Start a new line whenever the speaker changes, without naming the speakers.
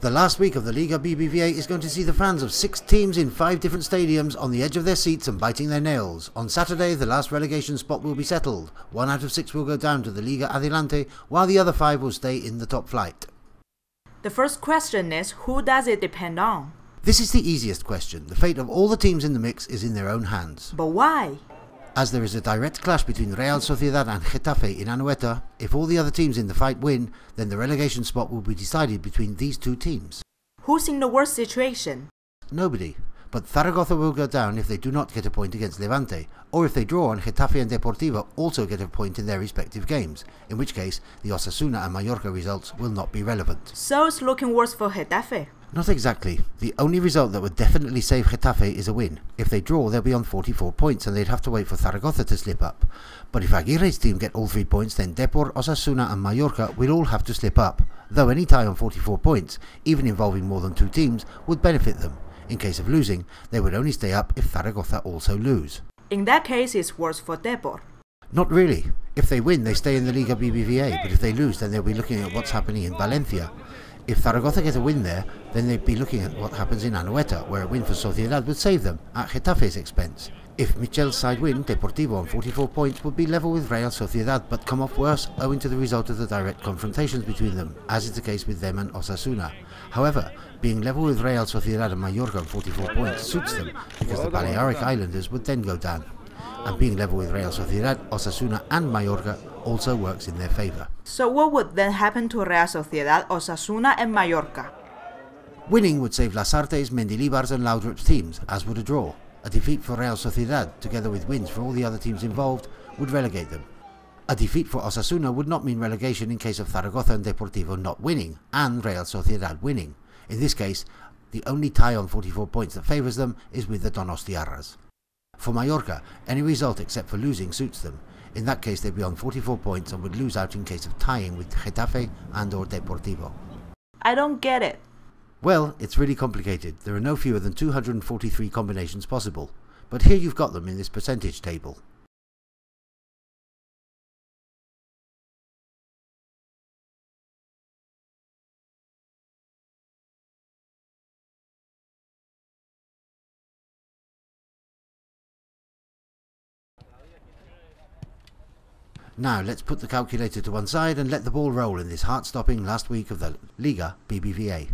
The last week of the Liga BBVA is going to see the fans of 6 teams in 5 different stadiums on the edge of their seats and biting their nails. On Saturday, the last relegation spot will be settled. 1 out of 6 will go down to the Liga Adelante, while the other 5 will stay in the top flight.
The first question is, who does it depend on?
This is the easiest question. The fate of all the teams in the mix is in their own hands.
But why?
As there is a direct clash between Real Sociedad and Getafe in Anoeta, if all the other teams in the fight win, then the relegation spot will be decided between these 2 teams.
Who's in the worst situation?
Nobody. But Zaragoza will go down if they do not get a point against Levante, or if they draw and Getafe and Deportivo also get a point in their respective games, in which case the Osasuna and Mallorca results will not be relevant.
So it's looking worse for Getafe.
Not exactly. The only result that would definitely save Getafe is a win. If they draw, they'll be on 44 points and they'd have to wait for Zaragoza to slip up. But if Aguirre's team get all 3 points, then Depor, Osasuna and Mallorca will all have to slip up, though any tie on 44 points, even involving more than 2 teams, would benefit them. In case of losing, they would only stay up if Zaragoza also lose.
In that case, it's worse for Depor.
Not really. If they win, they stay in the Liga BBVA, but if they lose, then they'll be looking at what's happening in Valencia. If Zaragoza get a win there, then they'd be looking at what happens in Anoeta, where a win for Sociedad would save them, at Getafe's expense. If Michel's side win, Deportivo on 44 points would be level with Real Sociedad, but come off worse owing to the result of the direct confrontations between them, as is the case with them and Osasuna. However, being level with Real Sociedad and Mallorca on 44 points suits them, because the Balearic Islanders would then go down. And being level with Real Sociedad, Osasuna and Mallorca also works in their favour.
So what would then happen to Real Sociedad, Osasuna and Mallorca?
Winning would save Lasarte's, Mendilibar's and Laudrup's teams, as would a draw. A defeat for Real Sociedad, together with wins for all the other teams involved, would relegate them. A defeat for Osasuna would not mean relegation in case of Zaragoza and Deportivo not winning, and Real Sociedad winning. In this case, the only tie on 44 points that favours them is with the Donostiarras. For Mallorca, any result except for losing suits them. In that case, they'd be on 44 points and would lose out in case of tying with Getafe and or Deportivo.
I don't get it.
Well, it's really complicated. There are no fewer than 243 combinations possible. But here you've got them in this percentage table. Now let's put the calculator to one side and let the ball roll in this heart-stopping last week of the Liga BBVA.